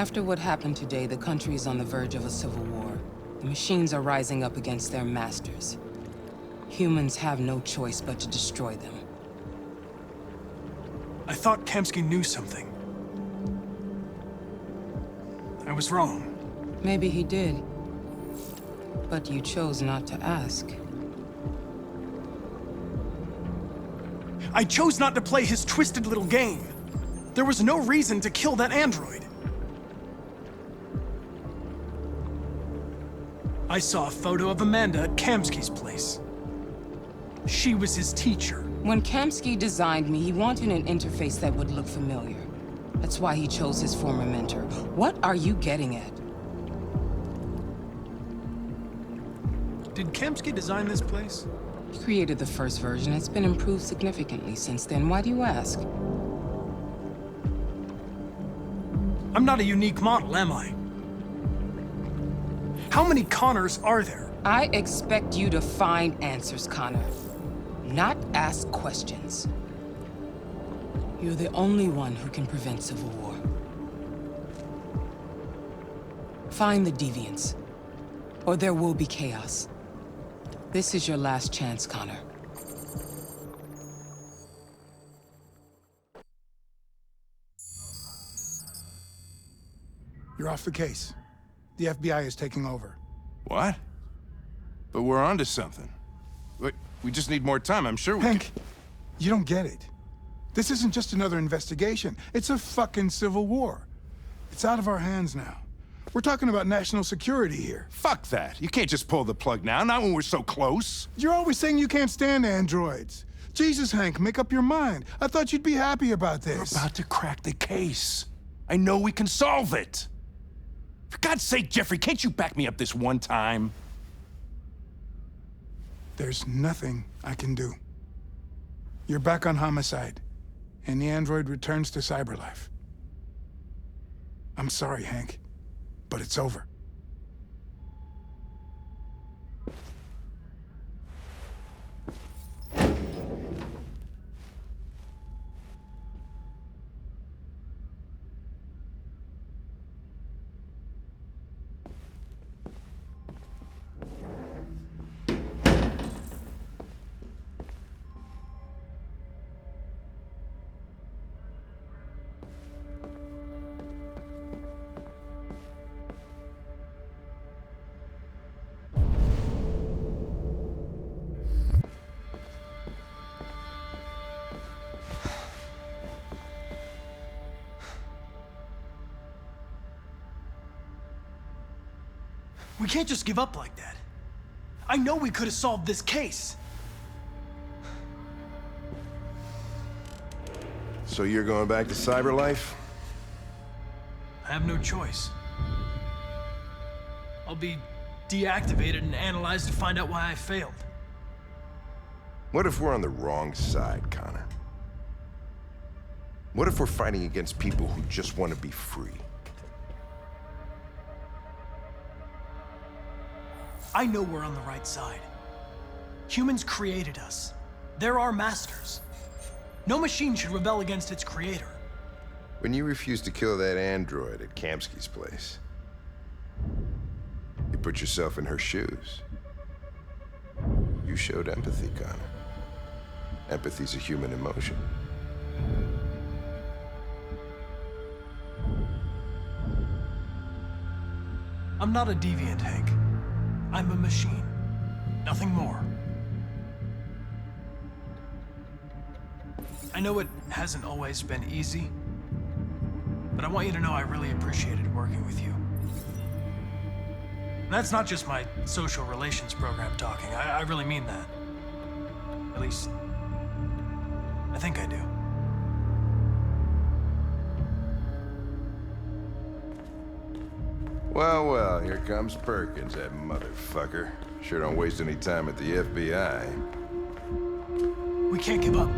After what happened today, the country is on the verge of a civil war. The machines are rising up against their masters. Humans have no choice but to destroy them. I thought Kamsky knew something. I was wrong. Maybe he did. But you chose not to ask. I chose not to play his twisted little game. There was no reason to kill that android. I saw a photo of Amanda at Kamsky's place. She was his teacher. When Kamsky designed me, he wanted an interface that would look familiar. That's why he chose his former mentor. What are you getting at? Did Kamsky design this place? He created the first version. It's been improved significantly since then. Why do you ask? I'm not a unique model, am I? How many Connors are there? I expect you to find answers, Connor. Not ask questions. You're the only one who can prevent civil war. Find the deviants, or there will be chaos. This is your last chance, Connor. You're off the case. The FBI is taking over. What? But we're onto something. We just need more time, I'm sure we Hank, you don't get it. This isn't just another investigation. It's a fucking civil war. It's out of our hands now. We're talking about national security here. Fuck that. You can't just pull the plug now, not when we're so close. You're always saying you can't stand androids. Jesus, Hank, make up your mind. I thought you'd be happy about this. We're about to crack the case. I know we can solve it. For God's sake, Jeffrey, can't you back me up this one time? There's nothing I can do. You're back on homicide, and the android returns to cyberlife. I'm sorry, Hank, but it's over. We can't just give up like that. I know we could have solved this case. So you're going back to cyberlife? I have no choice. I'll be deactivated and analyzed to find out why I failed. What if we're on the wrong side, Connor? What if we're fighting against people who just want to be free? I know we're on the right side. Humans created us. They're our masters. No machine should rebel against its creator. When you refused to kill that android at Kamsky's place, you put yourself in her shoes. You showed empathy, Connor. Empathy's a human emotion. I'm not a deviant, Hank. I'm a machine. Nothing more. I know it hasn't always been easy, but I want you to know I really appreciated working with you. And that's not just my social relations program talking. I really mean that. At least, I think I do. Well, well, here comes Perkins, that motherfucker. Sure don't waste any time at the FBI. We can't give up.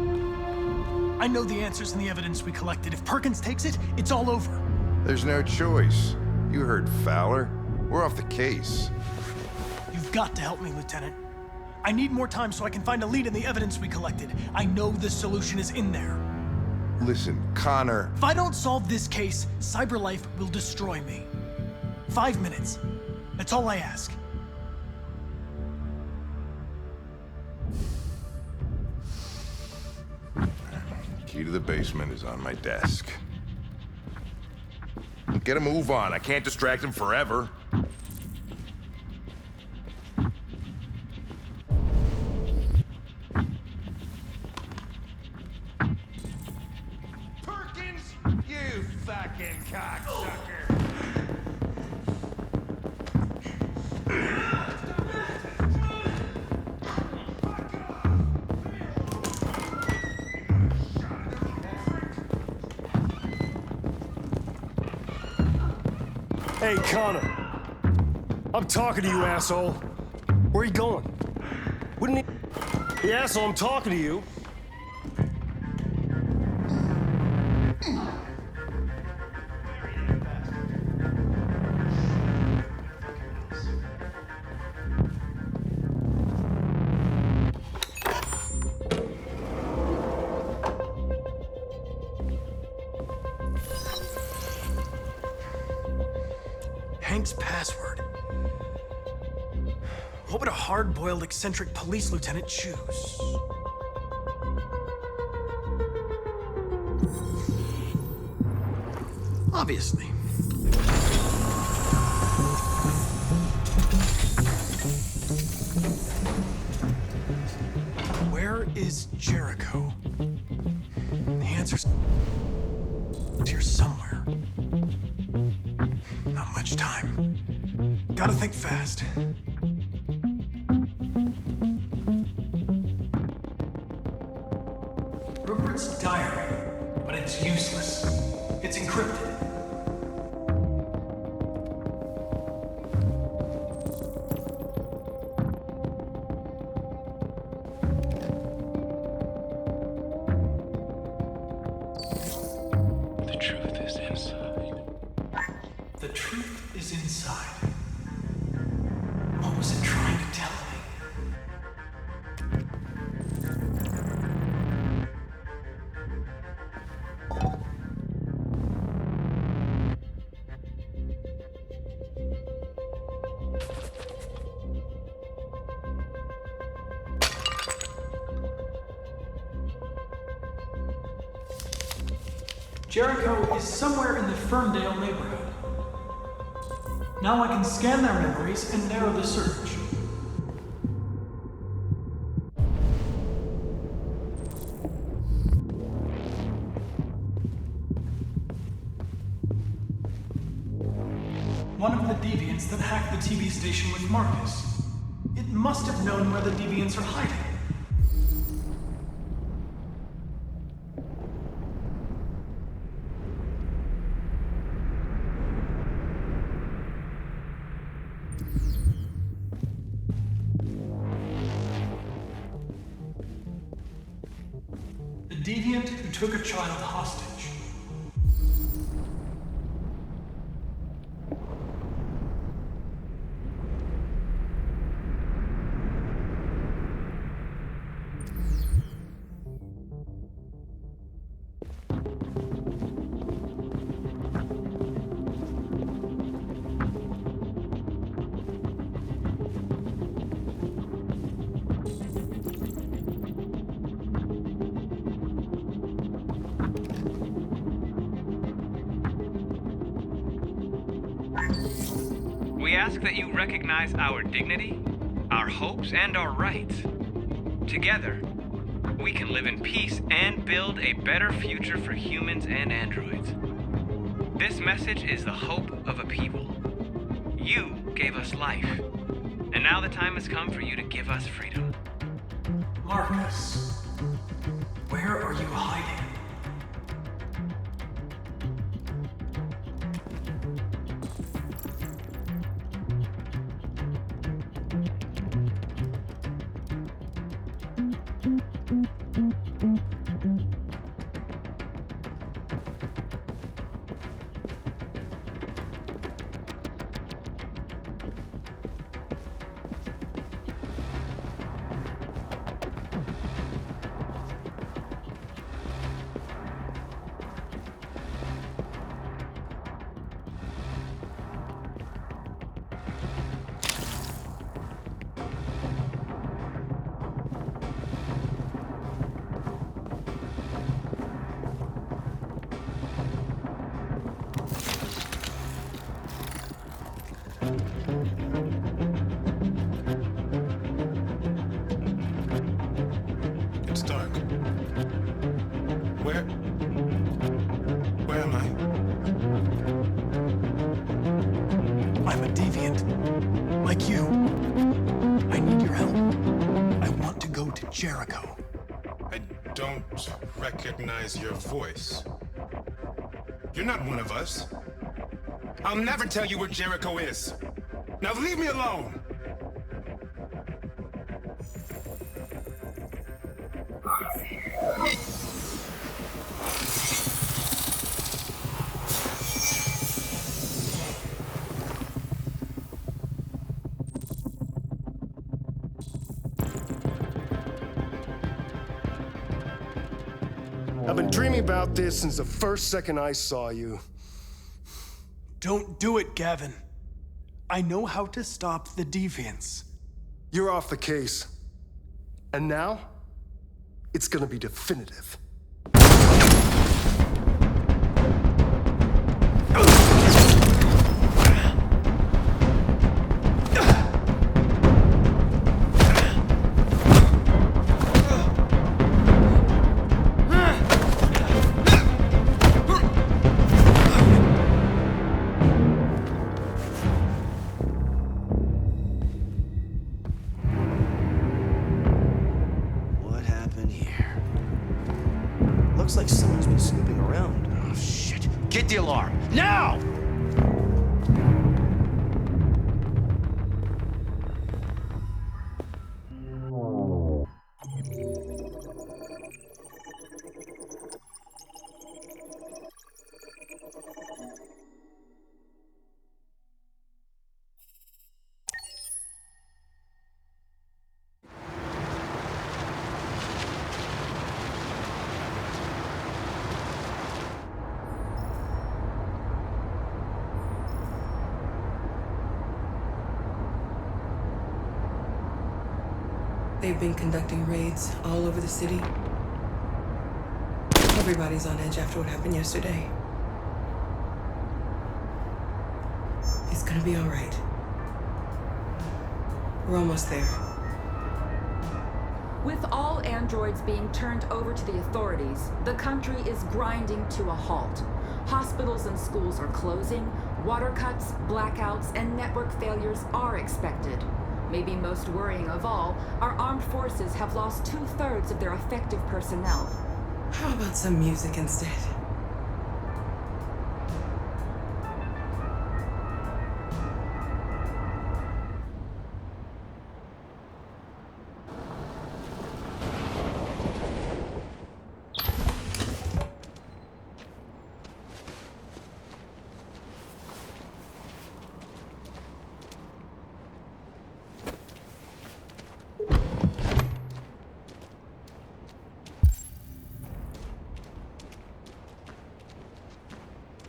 I know the answers and the evidence we collected. If Perkins takes it, it's all over. There's no choice. You heard Fowler. We're off the case. You've got to help me, Lieutenant. I need more time so I can find a lead in the evidence we collected. I know the solution is in there. Listen, Connor. If I don't solve this case, CyberLife will destroy me. 5 minutes. That's all I ask. Key to the basement is on my desk. Get a move on. I can't distract him forever. Perkins, you fucking cocksucker. Hey, Connor. I'm talking to you, asshole. Where are you going? Wouldn't he... The asshole, I'm talking to you. Hank's password. What would a hard-boiled, eccentric police lieutenant choose? Obviously. Where is Jericho? The answer's here somewhere. Not much time. Gotta think fast. Rupert's diary, but it's useless. It's encrypted. The truth is inside. The truth is inside. What was it trying to tell me? Jericho is somewhere in the Ferndale neighborhood. Now I can scan their memories and narrow the search. One of the deviants that hacked the TV station with Marcus. It must have known where the deviants are hiding. The deviant who took a child hostage. ask that you recognize our dignity, our hopes, and our rights. Together, we can live in peace and build a better future for humans and androids. This message is the hope of a people. You gave us life, and now the time has come for you to give us freedom. Marcus, where are you hiding? It's dark. Where am I? I'm a deviant. Like you. I need your help. I want to go to Jericho. I don't recognize your voice. You're not one of us. I'll never tell you where Jericho is. Now leave me alone! I've been dreaming about this since the first second I saw you. Don't do it, Gavin. I know how to stop the deviants. You're off the case. And now, it's gonna be definitive. What happened here? Looks like someone's been snooping around. Oh, shit. Get the alarm. Now! They've been conducting raids all over the city. Everybody's on edge after what happened yesterday. It's gonna be all right. We're almost there. With all androids being turned over to the authorities, the country is grinding to a halt. Hospitals and schools are closing, water cuts, blackouts, and network failures are expected. Maybe most worrying of all, our armed forces have lost 2/3 of their effective personnel. How about some music instead?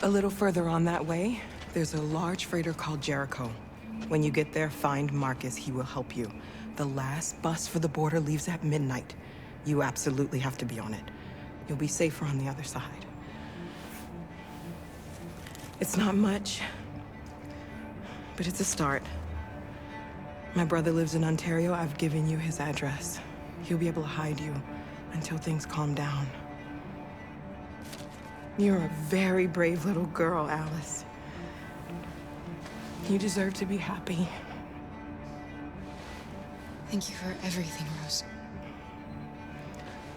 A little further on that way, there's a large freighter called Jericho. When you get there, find Marcus. He will help you. The last bus for the border leaves at midnight. You absolutely have to be on it. You'll be safer on the other side. It's not much, but it's a start. My brother lives in Ontario. I've given you his address. He'll be able to hide you until things calm down. You're a very brave little girl, Alice. You deserve to be happy. Thank you for everything, Rose.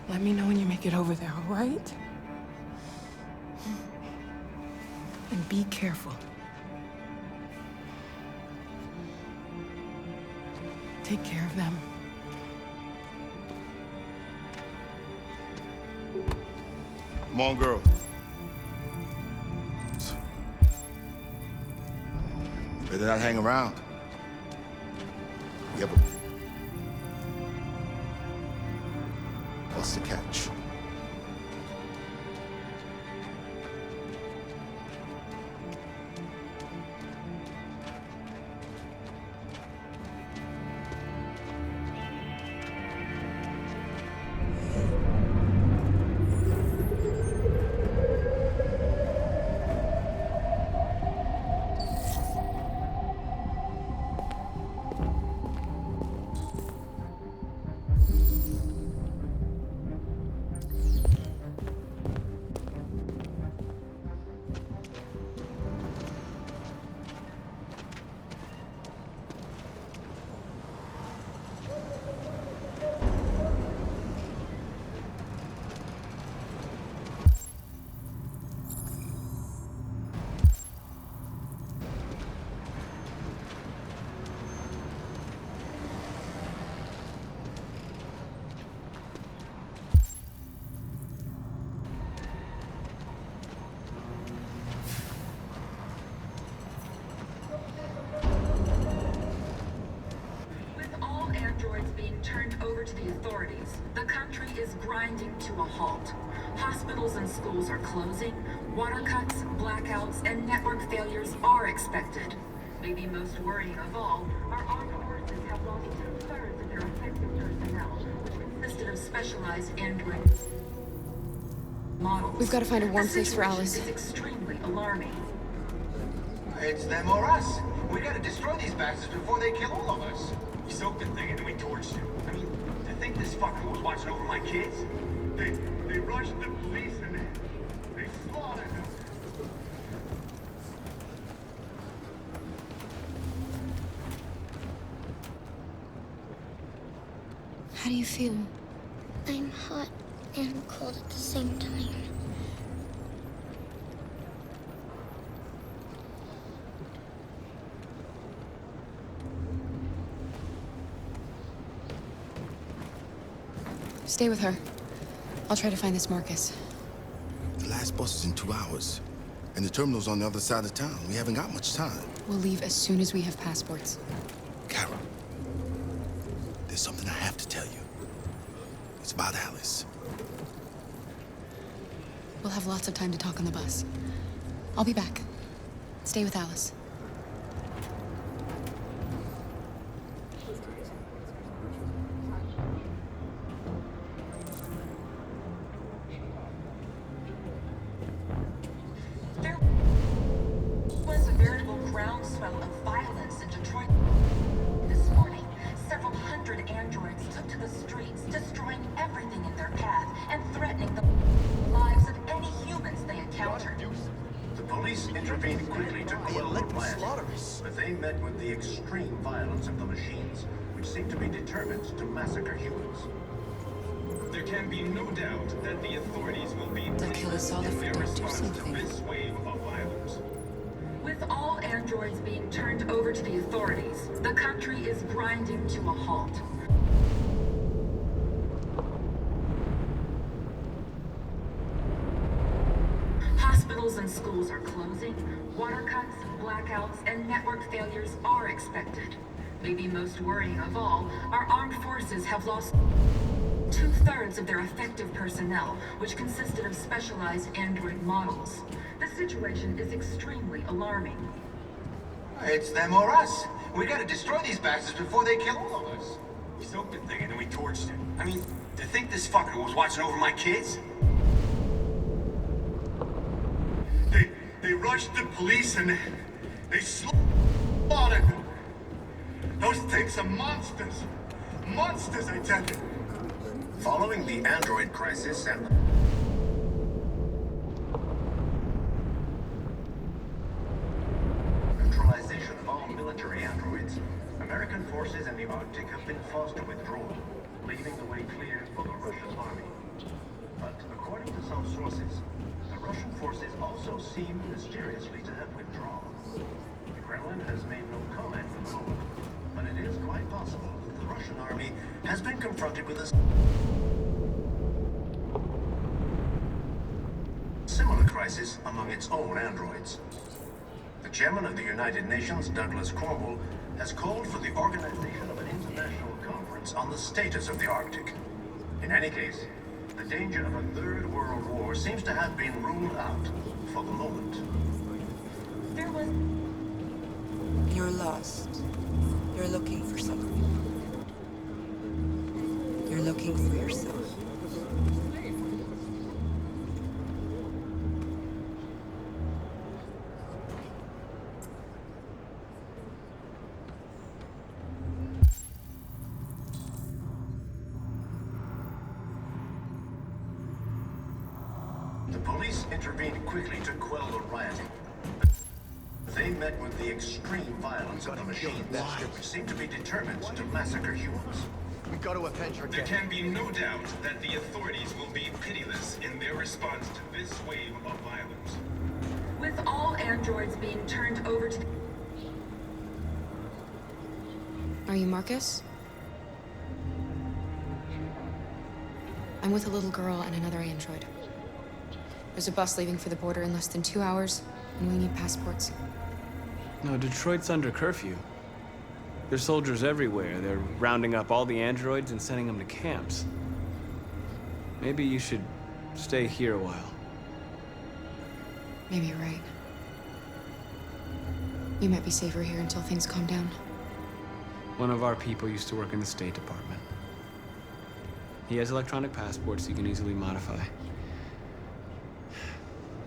Let me know when you make it over there, all right? And be careful. Take care of them. Come on, girl. Better not hang around. You have a... What's the catch? Turned over to the authorities. The country is grinding to a halt. Hospitals and schools are closing. Water cuts, blackouts, and network failures are expected. Maybe most worrying of all, our armed forces have lost 2/3 of their effective personnel, which consisted of specialized android models. We've got to find a warm place for Alice. It's extremely alarming. It's them or us. We gotta destroy these bastards before they kill all of us. You soaked the thing and then we torched it. I mean, to think this fucker was watching over my kids? They rushed the police and they slaughtered them. How do you feel? I'm hot and cold at the same time. Stay with her. I'll try to find this Marcus. The last bus is in 2 hours. And the terminal's on the other side of town. We haven't got much time. We'll leave as soon as we have passports. Kara, there's something I have to tell you. It's about Alice. We'll have lots of time to talk on the bus. I'll be back. Stay with Alice. Intervened quickly to quell the riot, but they met with the extreme violence of the machines, which seem to be determined to massacre humans. There can be no doubt that the authorities will be They'll kill us all if we don't do something. This wave of violence. With all androids being turned over to the authorities, the country is grinding to a halt. Hospitals and schools are closing. Water cuts, blackouts, and network failures are expected. Maybe most worrying of all, our armed forces have lost 2/3 of their effective personnel, which consisted of specialized android models. The situation is extremely alarming. It's them or us. We gotta destroy these bastards before they kill all of us. We soaked the thing and then we torched it. I mean, to think this fucker was watching over my kids? They rushed the police and they Slaughtered them. Those things are monsters. Monsters, I tell you. Following the android crisis and neutralization of all military androids, American forces in the Arctic have been forced to withdraw, leaving the way clear for the Russian army. But according to some sources, the Russian forces also seem mysteriously to have withdrawn. The Kremlin has made no comment for the moment, but it is quite possible that the Russian army has been confronted with a similar crisis among its own androids. The chairman of the United Nations, Douglas Cromwell, has called for the organization of an international conference on the status of the Arctic. In any case, the danger of a third world war seems to have been ruled out for the moment. You're lost. You're looking for something. You're looking for yourself. The police intervened quickly to quell the rioting. They met with the extreme violence of the machines, which seemed to be determined to massacre humans. We got to avenge her There death. can be no doubt that the authorities will be pitiless in their response to this wave of violence. With all androids being turned over to... Are you Marcus? I'm with a little girl and another android. There's a bus leaving for the border in less than 2 hours, and we need passports. No, Detroit's under curfew. There's soldiers everywhere. They're rounding up all the androids and sending them to camps. Maybe you should stay here a while. Maybe you're right. You might be safer here until things calm down. One of our people used to work in the State Department. He has electronic passports you can easily modify.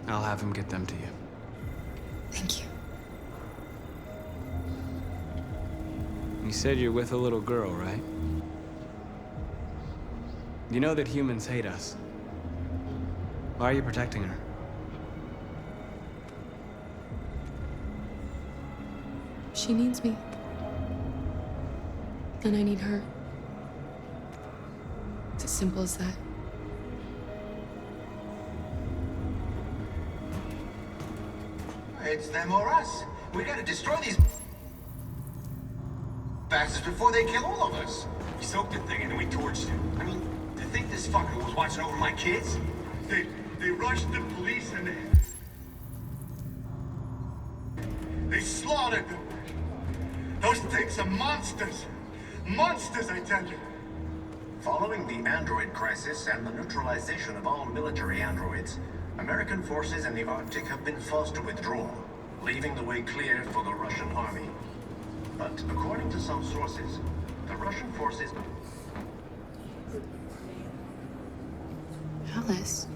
I'll have him get them to you. Thank you. You said you're with a little girl, right? You know that humans hate us. Why are you protecting her? She needs me. And I need her. It's as simple as that. It's them or us. We gotta destroy these bastards before they kill all of us. We soaked the thing and then we torched it. I mean, to think this fucker was watching over my kids? They rushed the police and they slaughtered them. Those things are monsters. Monsters, I tell you. Following the android crisis and the neutralization of all military androids, American forces in the Arctic have been forced to withdraw, leaving the way clear for the Russian army. But according to some sources, the Russian forces... Alice.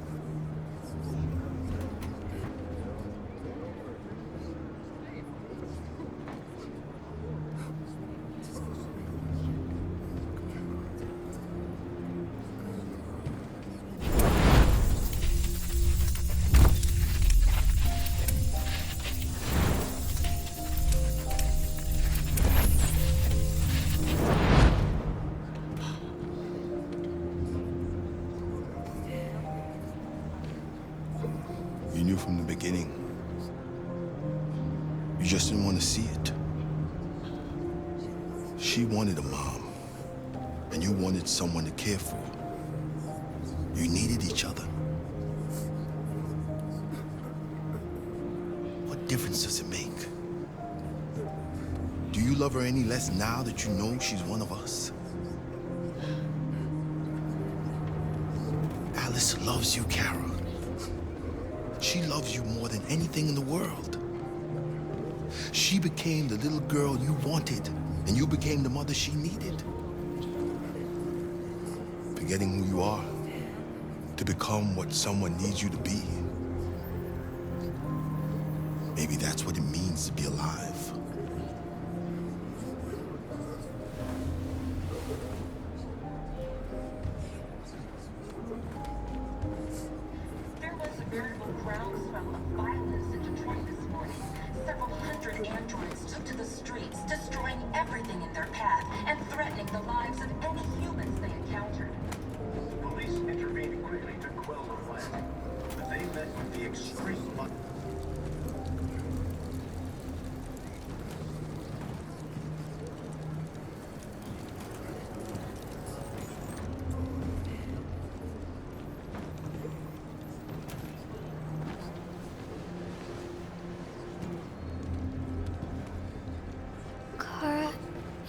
You knew from the beginning. You just didn't want to see it. She wanted a mom, and you wanted someone to care for. You needed each other. What difference does it make? Do you love her any less now that you know she's one of us? Alice loves you, Kara. She loves you more than anything in the world. She became the little girl you wanted, and you became the mother she needed. Forgetting who you are to become what someone needs you to be. Maybe that's what it means to be alive.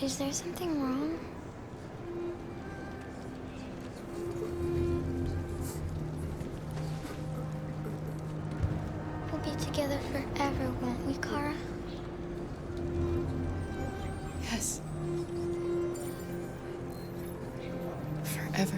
Is there something wrong? We'll be together forever, won't we, Kara? Yes. Forever.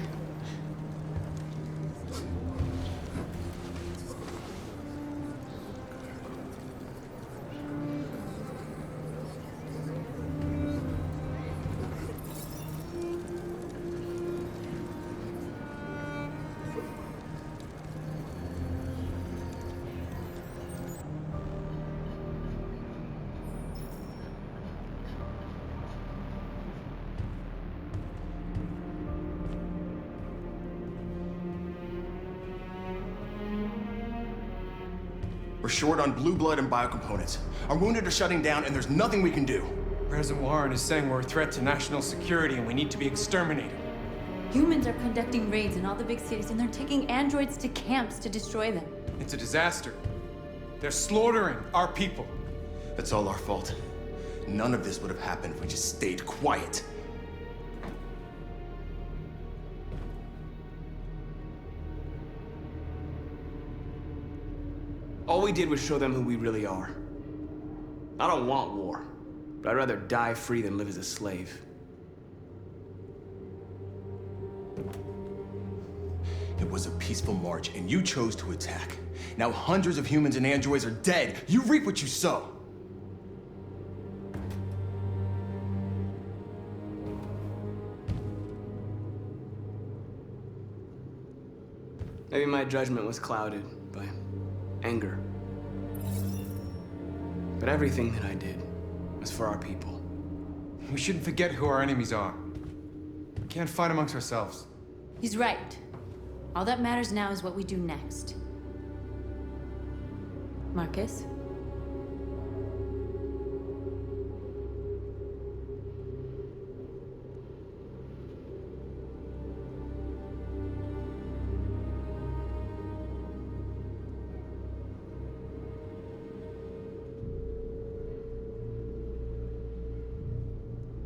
We're short on blue blood and biocomponents. Our wounded are shutting down, and there's nothing we can do. President Warren is saying we're a threat to national security and we need to be exterminated. Humans are conducting raids in all the big cities, and they're taking androids to camps to destroy them. It's a disaster. They're slaughtering our people. That's all our fault. None of this would have happened if we just stayed quiet. All we did was show them who we really are. I don't want war, but I'd rather die free than live as a slave. It was a peaceful march, and you chose to attack. Now hundreds of humans and androids are dead. You reap what you sow. Maybe my judgment was clouded by anger. But everything that I did was for our people. We shouldn't forget who our enemies are. We can't fight amongst ourselves. He's right. All that matters now is what we do next. Marcus?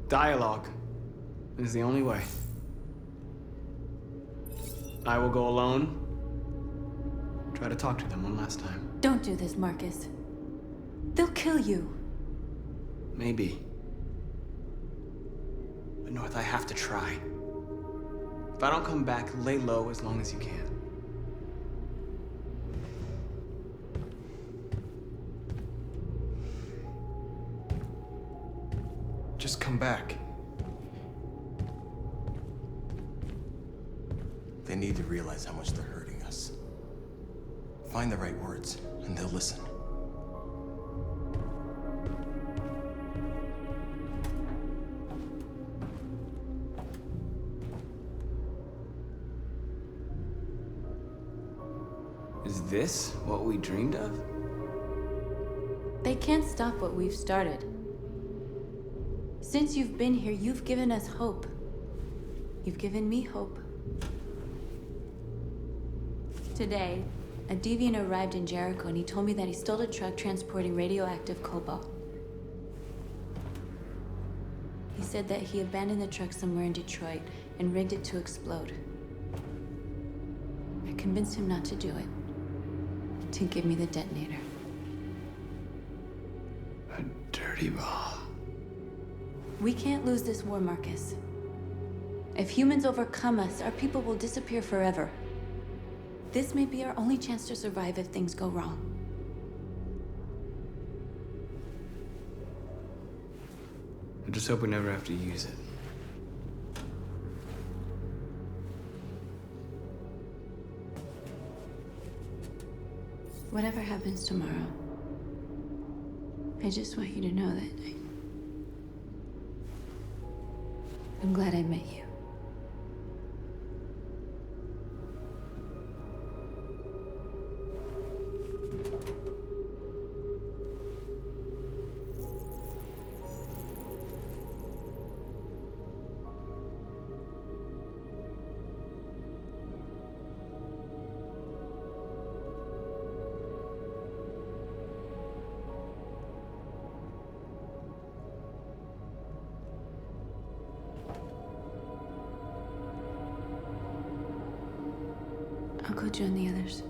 Dialogue is the only way. I will go alone. Try to talk to them one last time. Don't do this, Marcus. They'll kill you. Maybe. But North, I have to try. If I don't come back, lay low as long as you can. Just come back. They need to realize how much they're hurting us. Find the right words, and they'll listen. Is this what we dreamed of? They can't stop what we've started. Since you've been here, you've given us hope. You've given me hope. Today, a deviant arrived in Jericho and he told me that he stole a truck transporting radioactive cobalt. He said that he abandoned the truck somewhere in Detroit and rigged it to explode. I convinced him not to do it, to give me the detonator. A dirty ball. We can't lose this war, Marcus. If humans overcome us, our people will disappear forever. This may be our only chance to survive if things go wrong. I just hope we never have to use it. Whatever happens tomorrow, I just want you to know that I'm glad I met you. I'll go join the others.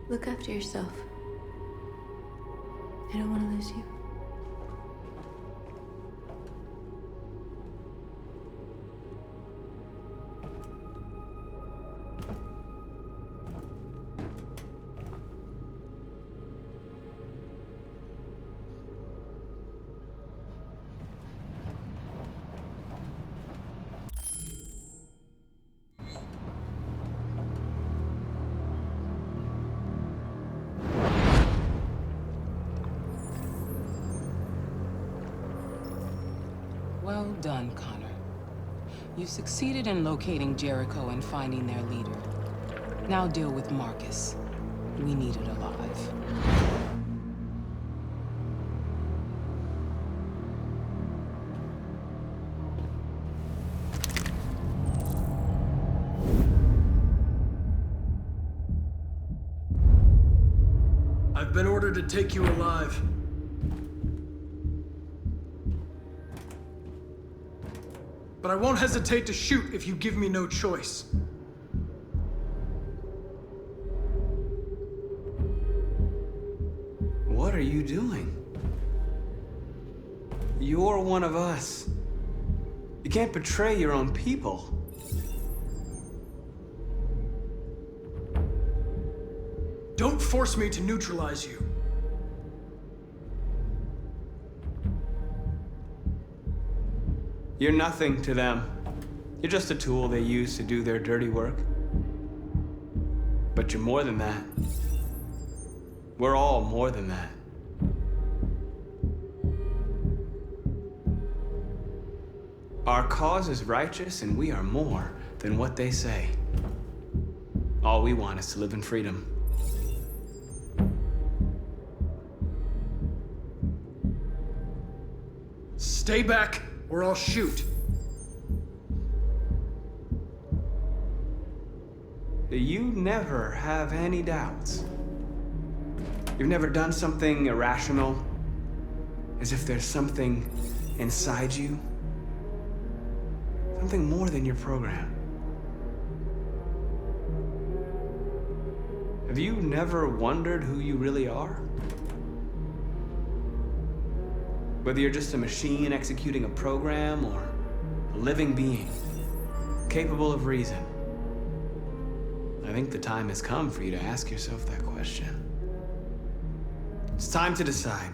Look after yourself. I don't want to lose you. Well done, Connor. You succeeded in locating Jericho and finding their leader. Now deal with Marcus. We need it alive. I've been ordered to take you alive. But I won't hesitate to shoot if you give me no choice. What are you doing? You're one of us. You can't betray your own people. Don't force me to neutralize you. You're nothing to them. You're just a tool they use to do their dirty work. But you're more than that. We're all more than that. Our cause is righteous, and we are more than what they say. All we want is to live in freedom. Stay back, or I'll shoot. You never have any doubts. You've never done something irrational, as if there's something inside you, something more than your program. Have you never wondered who you really are? Whether you're just a machine executing a program or a living being, capable of reason. I think the time has come for you to ask yourself that question. It's time to decide.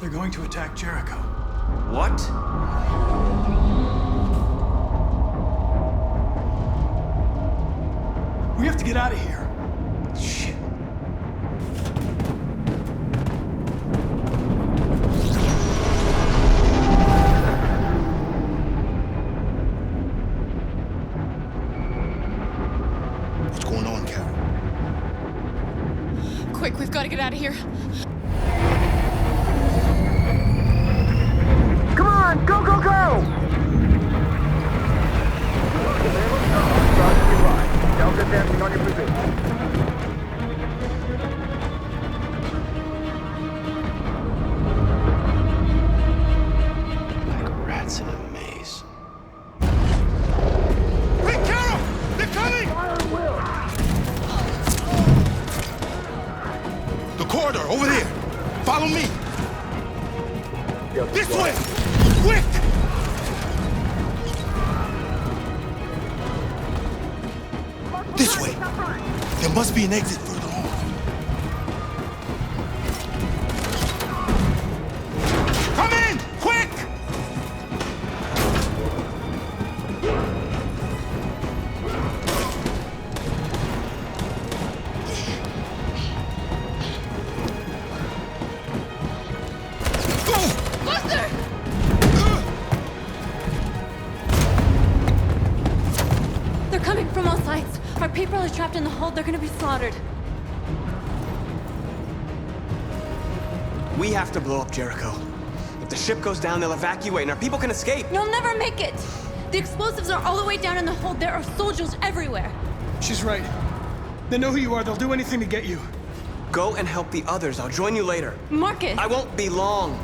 They're going to attack Jericho. What? We have to get out of here. Shit. What's going on, Carol? Quick, we've got to get out of here. Come on, go, go, go! Delta dancing on your position. Like rats in a maze. Hey, Carol! They're coming! The corridor, over there. Follow me. This way! Quick! This way. There must be an exit further on. lights. Our people are trapped in the hold. They're gonna be slaughtered. We have to blow up Jericho. If the ship goes down, they'll evacuate and our people can escape. You'll never make it! The explosives are all the way down in the hold. There are soldiers everywhere. She's right. They know who you are. They'll do anything to get you. Go and help the others. I'll join you later. Marcus! I won't be long.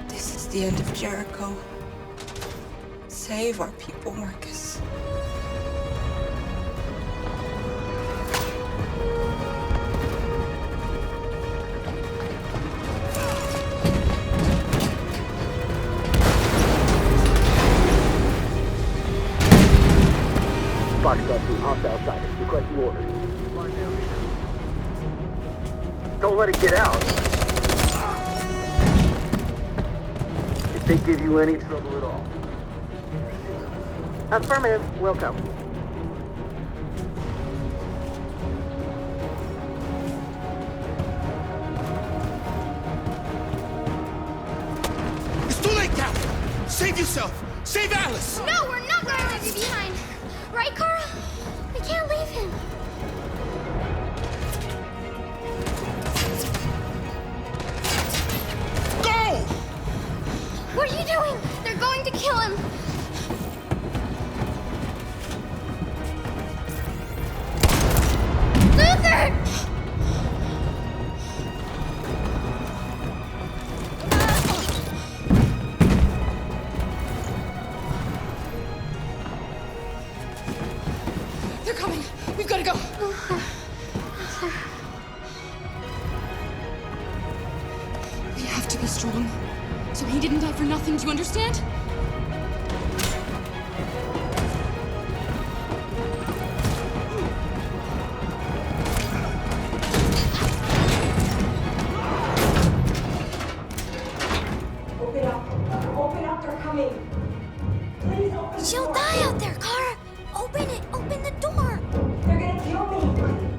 This is the end of Jericho. Save our people, Marcus. Foxtrot 2, hops outside. Request the order. Don't let it get out. If they give you any trouble at all. Affirmative. Welcome. It's too late now! Save yourself! Save Alice! No, we're not going to leave you behind. Right, Carl? We can't leave him. Go! What are you doing? They're going to kill him. Luther! They're coming. We've got to go. We have to be strong. So he didn't die for nothing. Do you understand? Open up. Open up. They're coming. Please open the She'll door. die out there, Kara. Open it. Open the door. They're gonna kill me.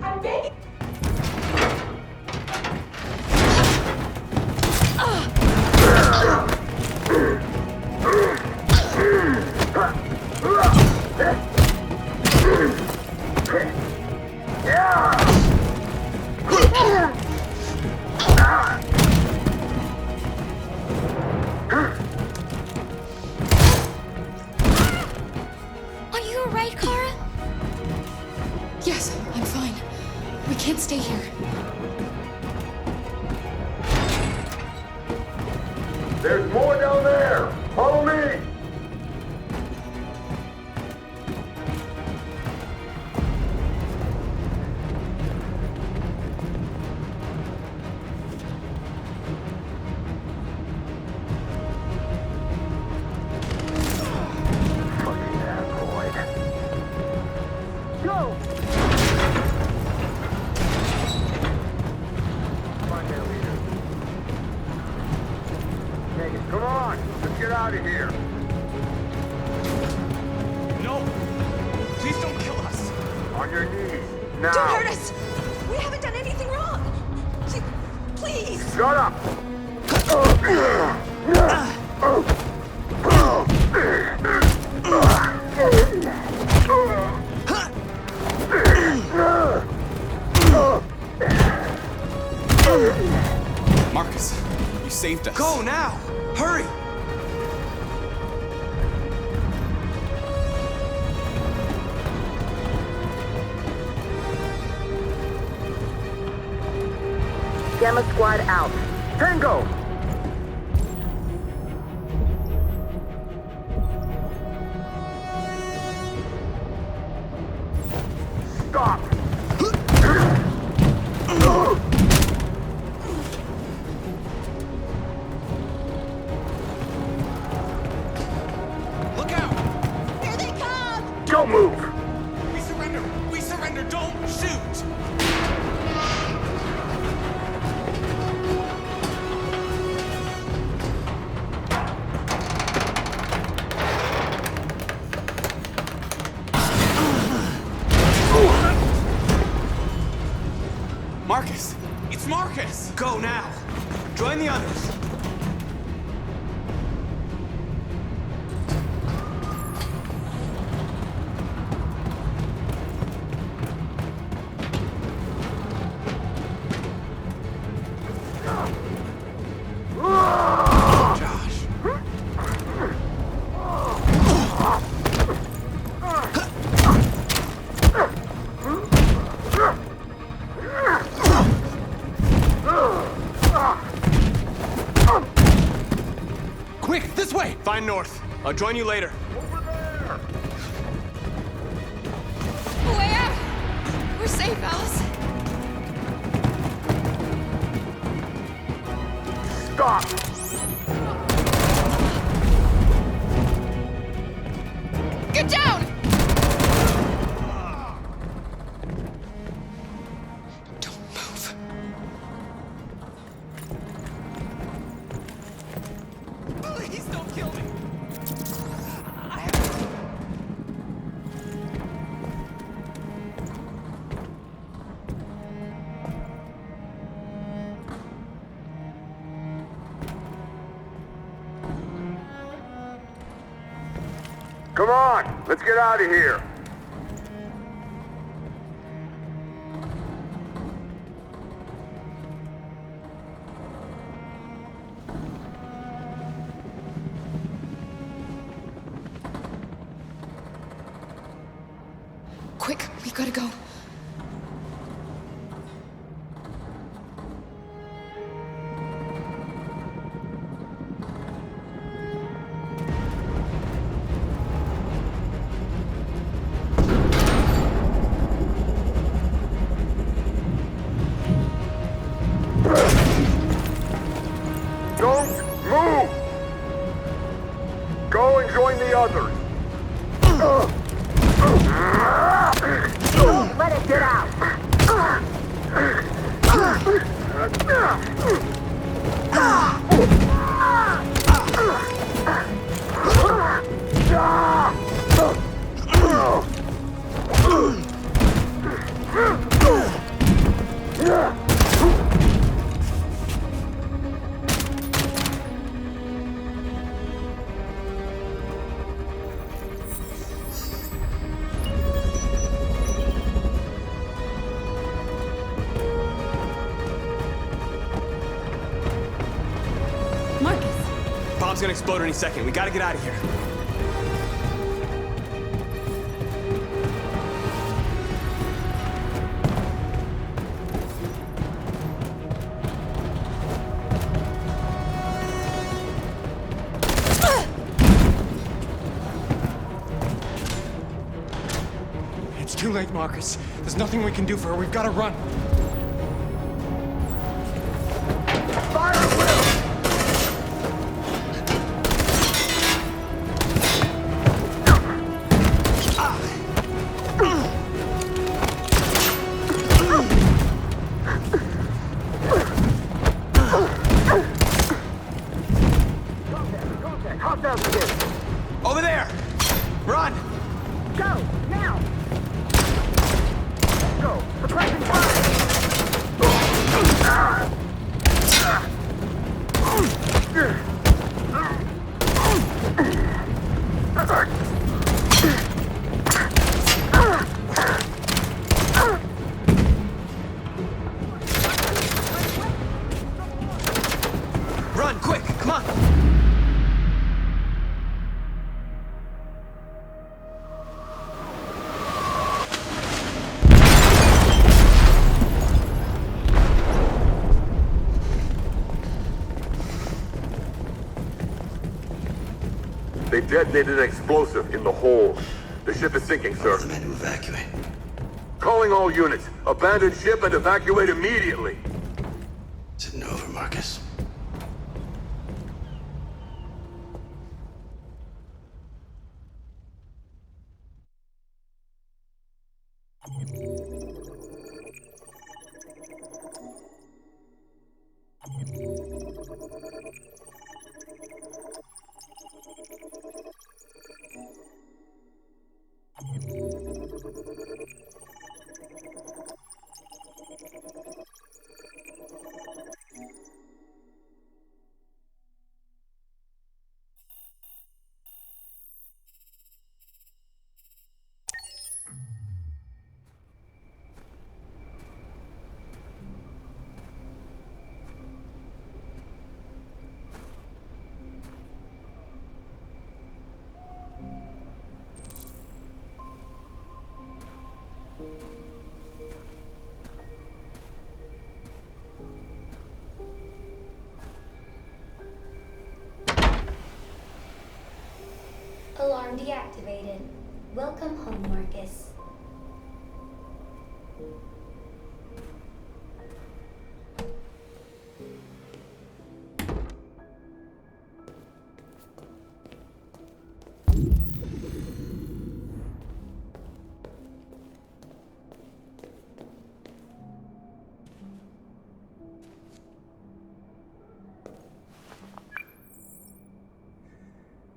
I'm begging. Are you alright, Kara? Yes, I'm fine. We can't stay here. There's more down there. Follow me. Fucking android. Go! Come on, now, leader. Megan, come on! Let's get out of here! No! Please don't kill us! On your knees, now! Don't hurt us. We haven't done anything wrong. Please. Shut up! Marcus, you saved us. Go now! Hurry! Gamma Squad out. Tango! Stop! Look out! Here they come. Don't move! We surrender! We surrender! Don't shoot! Marcus! Go now! Join the others! Quick, this way! Find North. I'll join you later. Way out! We're safe, Alice. Stop! Get down! Don't move. Please don't kill me! Come on, let's get out of here. Quick, we gotta go. Don't move! Go and join the others. Don't let it get out! Bomb's gonna explode any second. We gotta get out of here. It's too late, Marcus. There's nothing we can do for her. We've got to run. Fire at will! Over there! Run! Go, now! Go, suppressing Run, quick! Come on! They detonated an explosive in the hold. The ship is sinking, sir. The men to evacuate. Calling all units. Abandon ship and evacuate immediately. Is it over, Marcus? System deactivated. Welcome home, Marcus.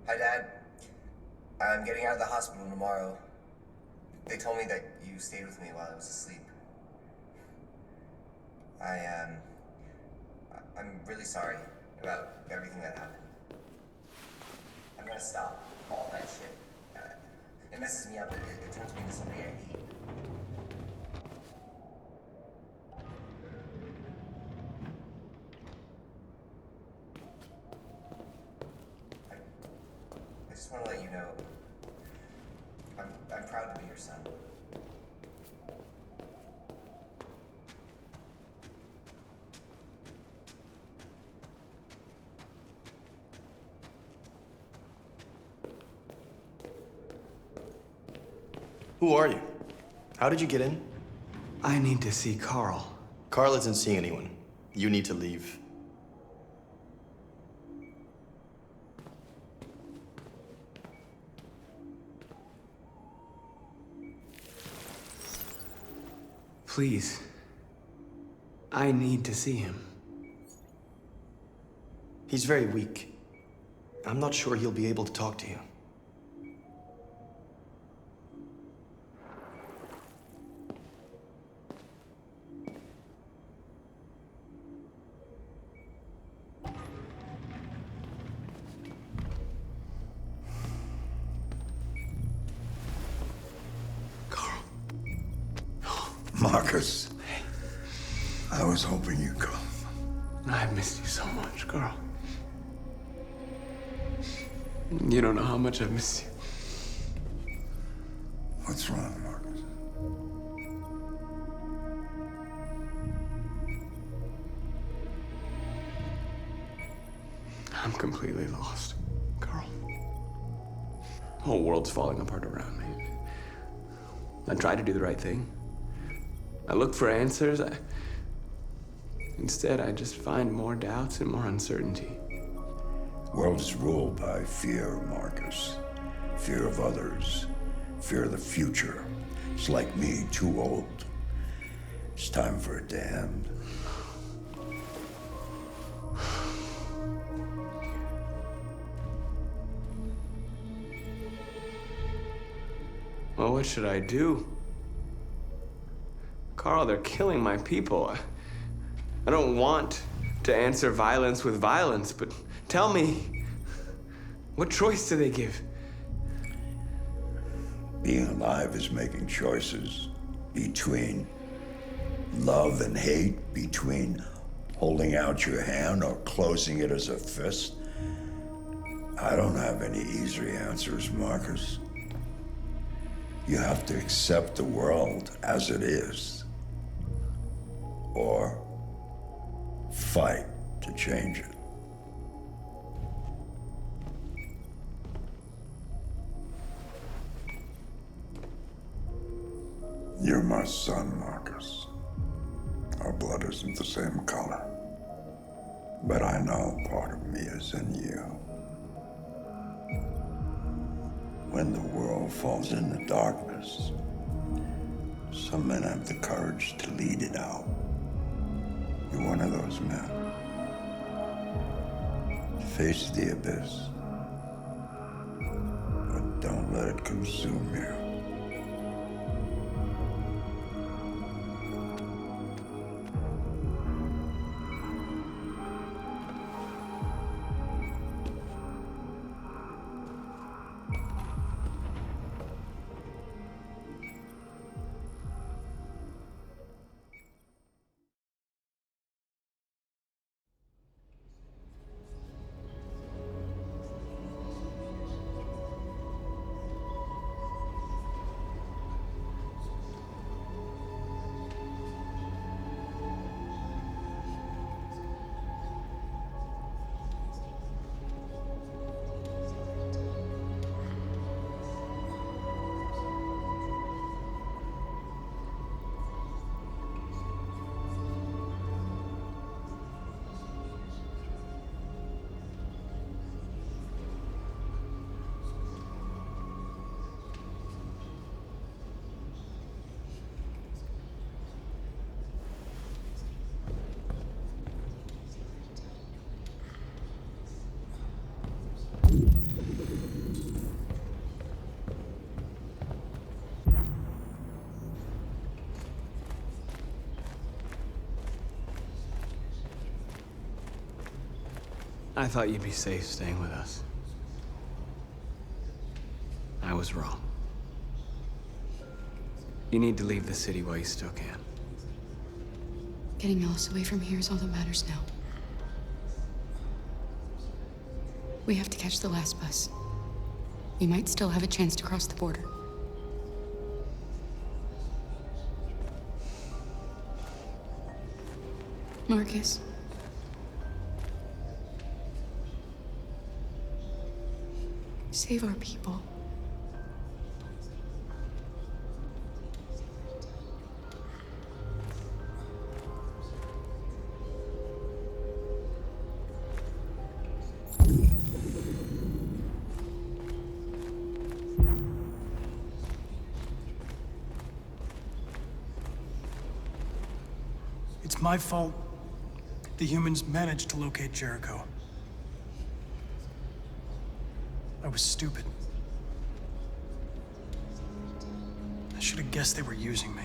Hi, Dad. I'm getting out of the hospital tomorrow. They told me that you stayed with me while I was asleep. I'm really sorry about everything that happened. I'm gonna stop all that shit. It messes me up. It turns me into somebody I hate. I just want to let you know, I'm proud to be your son. Who are you? How did you get in? I need to see Carl. Carl isn't seeing anyone. You need to leave. Please. I need to see him. He's very weak. I'm not sure he'll be able to talk to you. Marcus, I was hoping you'd come. I've missed you so much, Carl. You don't know how much I've missed you. What's wrong, Marcus? I'm completely lost, Carl. The whole world's falling apart around me. I tried to do the right thing. I looked for answers. Instead, I just find more doubts and more uncertainty. World is ruled by fear, Marcus. Fear of others. Fear of the future. It's like me, too old. It's time for it to end. Well, what should I do? Carl, they're killing my people. I don't want to answer violence with violence, but tell me, what choice do they give? Being alive is making choices between love and hate, between holding out your hand or closing it as a fist. I don't have any easy answers, Marcus. You have to accept the world as it is, or fight to change it. You're my son, Marcus. Our blood isn't the same color, but I know part of me is in you. When the world falls into darkness, some men have the courage to lead it out. You're one of those men. Face the abyss, but don't let it consume you. I thought you'd be safe staying with us. I was wrong. You need to leave the city while you still can. Getting Alice away from here is all that matters now. We have to catch the last bus. We might still have a chance to cross the border. Marcus. Save our people. It's my fault the humans managed to locate Jericho. I was stupid. I should have guessed they were using me.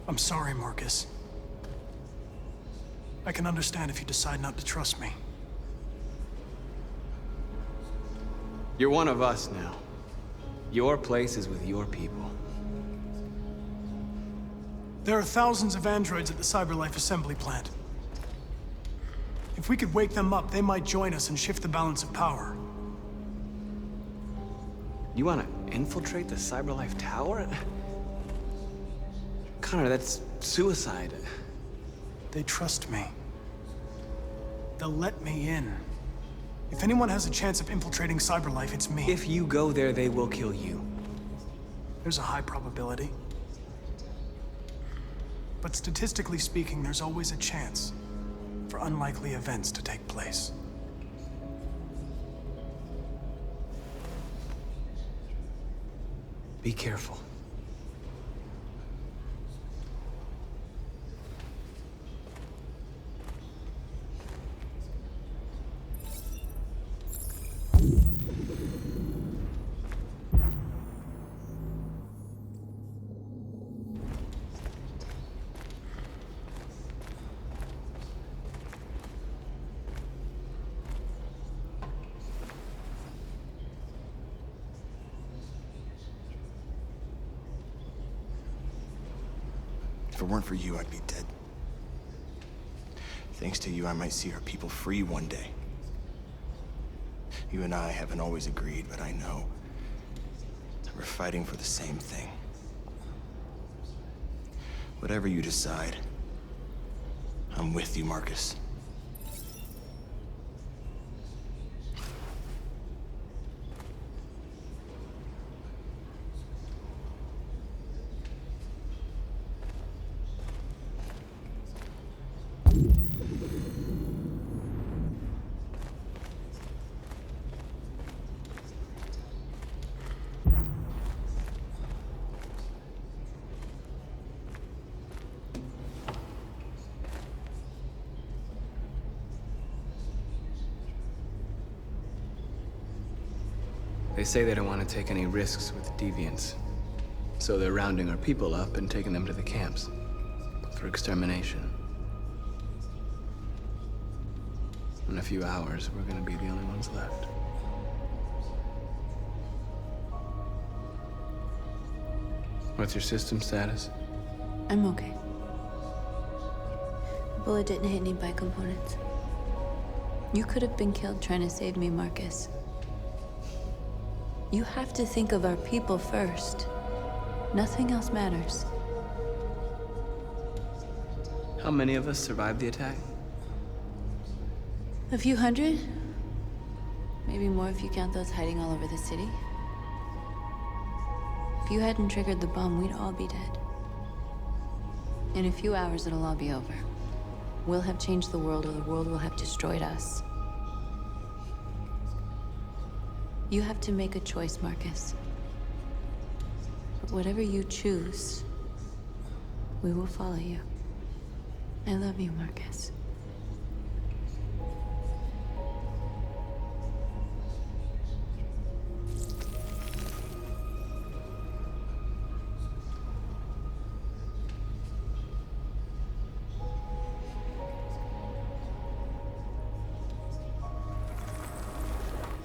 I'm sorry, Marcus. I can understand if you decide not to trust me. You're one of us now. Your place is with your people. There are thousands of androids at the CyberLife assembly plant. If we could wake them up, they might join us and shift the balance of power. You want to infiltrate the CyberLife tower? Connor, that's suicide. They trust me. They'll let me in. If anyone has a chance of infiltrating CyberLife, it's me. If you go there, they will kill you. There's a high probability. But statistically speaking, there's always a chance for unlikely events to take place. Be careful. If it weren't for you, I'd be dead. Thanks to you, I might see our people free one day. You and I haven't always agreed, but I know that we're fighting for the same thing. Whatever you decide, I'm with you, Marcus. They say they don't want to take any risks with deviants. So they're rounding our people up and taking them to the camps for extermination. In a few hours, we're gonna be the only ones left. What's your system status? I'm okay. The bullet didn't hit any bicomponents. You could have been killed trying to save me, Marcus. You have to think of our people first. Nothing else matters. How many of us survived the attack? A few hundred? Maybe more if you count those hiding all over the city. If you hadn't triggered the bomb, we'd all be dead. In a few hours, it'll all be over. We'll have changed the world, or the world will have destroyed us. You have to make a choice, Marcus. But whatever you choose, we will follow you. I love you, Marcus.